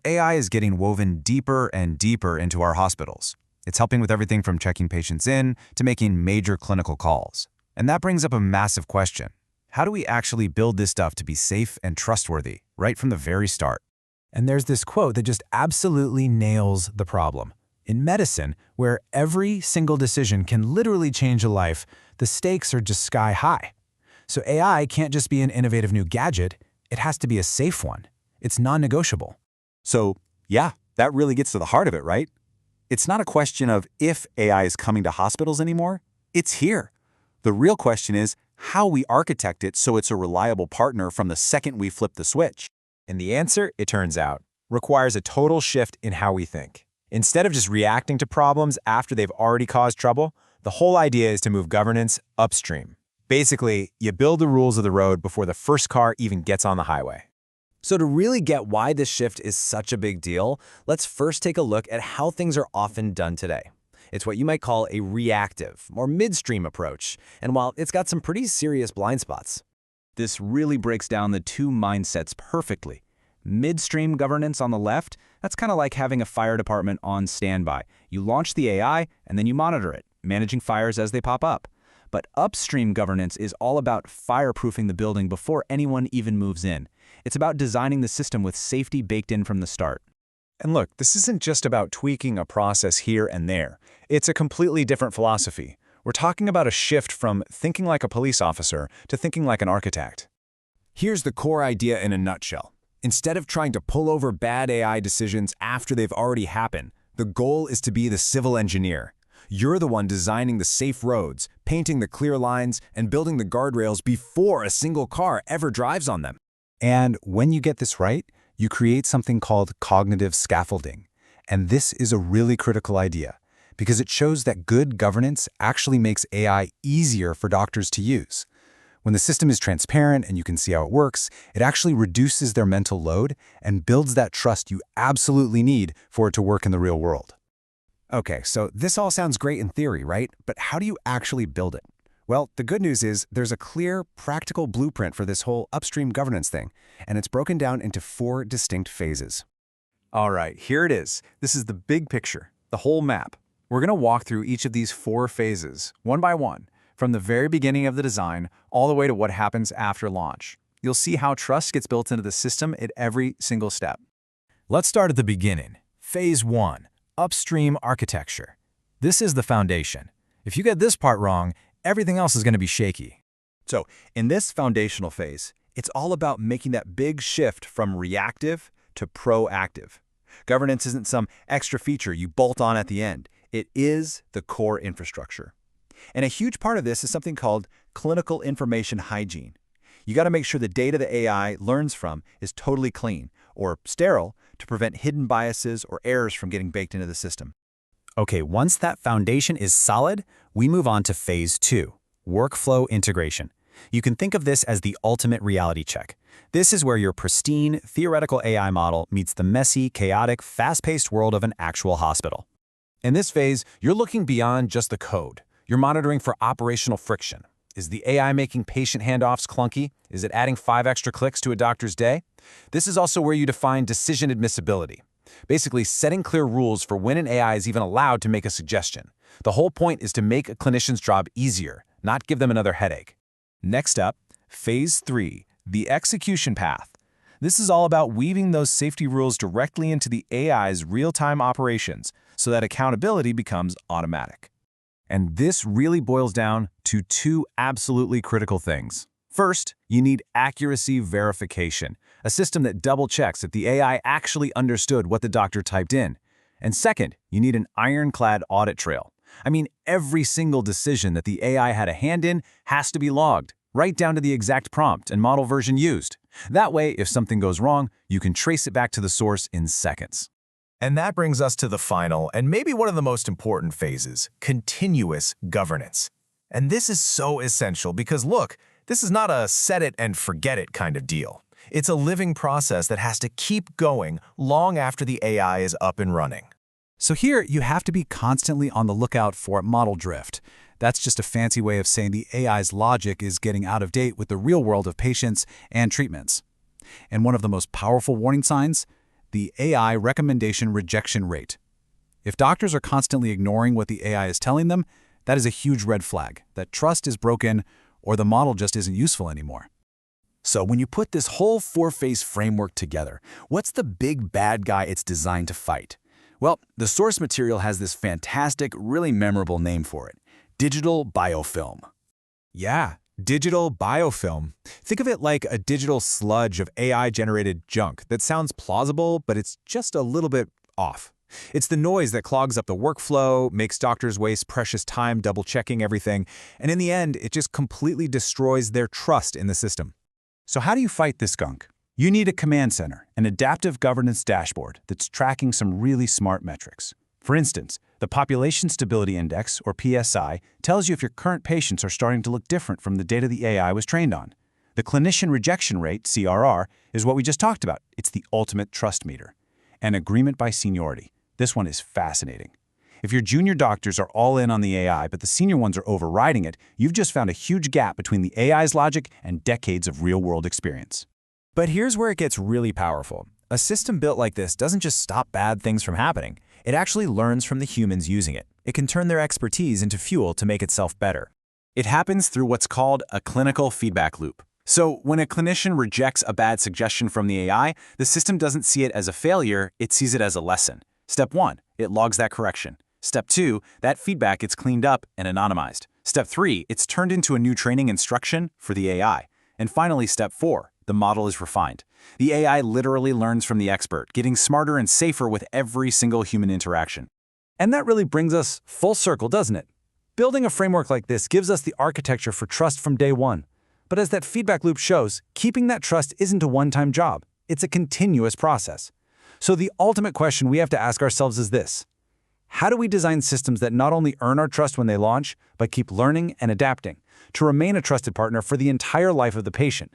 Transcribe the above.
AI is getting woven deeper and deeper into our hospitals. It's helping with everything from checking patients in to making major clinical calls. And that brings up a massive question. How do we actually build this stuff to be safe and trustworthy right from the very start? And there's this quote that just absolutely nails the problem. In medicine, where every single decision can literally change a life, the stakes are just sky high. So AI can't just be an innovative new gadget, it has to be a safe one. It's non-negotiable. So, yeah, that really gets to the heart of it, right? It's not a question of if AI is coming to hospitals anymore. It's here. The real question is how we architect it so it's a reliable partner from the second we flip the switch. And the answer, it turns out, requires a total shift in how we think. Instead of just reacting to problems after they've already caused trouble, the whole idea is to move governance upstream. Basically, you build the rules of the road before the first car even gets on the highway. So to really get why this shift is such a big deal, let's first take a look at how things are often done today. It's what you might call a reactive or midstream approach, and while it's got some pretty serious blind spots. This really breaks down the two mindsets perfectly. Midstream governance on the left, that's kind of like having a fire department on standby. You launch the AI, and then you monitor it, managing fires as they pop up. But upstream governance is all about fireproofing the building before anyone even moves in. It's about designing the system with safety baked in from the start. And look, this isn't just about tweaking a process here and there. It's a completely different philosophy. We're talking about a shift from thinking like a police officer to thinking like an architect. Here's the core idea in a nutshell. Instead of trying to pull over bad AI decisions after they've already happened, the goal is to be the civil engineer. You're the one designing the safe roads, painting the clear lines, and building the guardrails before a single car ever drives on them. And when you get this right, you create something called cognitive scaffolding. And this is a really critical idea because it shows that good governance actually makes AI easier for doctors to use. When the system is transparent and you can see how it works, it actually reduces their mental load and builds that trust you absolutely need for it to work in the real world. Okay, so this all sounds great in theory, right? But how do you actually build it? Well, the good news is there's a clear, practical blueprint for this whole upstream governance thing, and it's broken down into 4 distinct phases. All right, here it is. This is the big picture, the whole map. We're going to walk through each of these 4 phases, one by one, from the very beginning of the design all the way to what happens after launch. You'll see how trust gets built into the system at every single step. Let's start at the beginning. Phase 1, upstream architecture. This is the foundation. If you get this part wrong, everything else is going to be shaky. So, in this foundational phase, it's all about making that big shift from reactive to proactive. Governance isn't some extra feature you bolt on at the end. It is the core infrastructure. And a huge part of this is something called clinical information hygiene. You got to make sure the data the AI learns from is totally clean or sterile to prevent hidden biases or errors from getting baked into the system. Okay, once that foundation is solid, we move on to phase 2, workflow integration. You can think of this as the ultimate reality check. This is where your pristine, theoretical AI model meets the messy, chaotic, fast-paced world of an actual hospital. In this phase, you're looking beyond just the code. You're monitoring for operational friction. Is the AI making patient handoffs clunky? Is it adding 5 extra clicks to a doctor's day? This is also where you define decision admissibility. Basically, setting clear rules for when an AI is even allowed to make a suggestion. The whole point is to make a clinician's job easier, not give them another headache. Next up, phase 3, the execution path. This is all about weaving those safety rules directly into the AI's real-time operations so that accountability becomes automatic. And this really boils down to 2 absolutely critical things. First, you need accuracy verification, a system that double-checks that the AI actually understood what the doctor typed in. And second, you need an ironclad audit trail. I mean, every single decision that the AI had a hand in has to be logged, right down to the exact prompt and model version used. That way, if something goes wrong, you can trace it back to the source in seconds. And that brings us to the final and maybe one of the most important phases, continuous governance. And this is so essential because look, this is not a set it and forget it kind of deal. It's a living process that has to keep going long after the AI is up and running. So here, you have to be constantly on the lookout for model drift. That's just a fancy way of saying the AI's logic is getting out of date with the real world of patients and treatments. And one of the most powerful warning signs? the AI recommendation rejection rate. If doctors are constantly ignoring what the AI is telling them, that is a huge red flag that trust is broken or the model just isn't useful anymore. So when you put this whole four-phase framework together, what's the big bad guy it's designed to fight? Well, the source material has this fantastic, really memorable name for it: digital biofilm. Yeah, digital biofilm. Think of it like a digital sludge of AI-generated junk that sounds plausible, but it's just a little bit off. It's the noise that clogs up the workflow, makes doctors waste precious time double-checking everything, and in the end, it just completely destroys their trust in the system. So how do you fight this skunk? You need a command center, an adaptive governance dashboard that's tracking some really smart metrics. For instance, the Population Stability Index, or PSI, tells you if your current patients are starting to look different from the data the AI was trained on. The Clinician Rejection Rate, CRR, is what we just talked about. It's the ultimate trust meter. And agreement by seniority. This one is fascinating. If your junior doctors are all in on the AI, but the senior ones are overriding it, you've just found a huge gap between the AI's logic and decades of real-world experience. But here's where it gets really powerful. A system built like this doesn't just stop bad things from happening. It actually learns from the humans using it. It can turn their expertise into fuel to make itself better. It happens through what's called a clinical feedback loop. So when a clinician rejects a bad suggestion from the AI, the system doesn't see it as a failure, it sees it as a lesson. Step 1, it logs that correction. Step 2, that feedback gets cleaned up and anonymized. Step 3, it's turned into a new training instruction for the AI. And finally, Step 4, the model is refined. The AI literally learns from the expert, getting smarter and safer with every single human interaction. And that really brings us full circle, doesn't it? Building a framework like this gives us the architecture for trust from day one. But as that feedback loop shows, keeping that trust isn't a one-time job. It's a continuous process. So the ultimate question we have to ask ourselves is this: how do we design systems that not only earn our trust when they launch, but keep learning and adapting to remain a trusted partner for the entire life of the patient,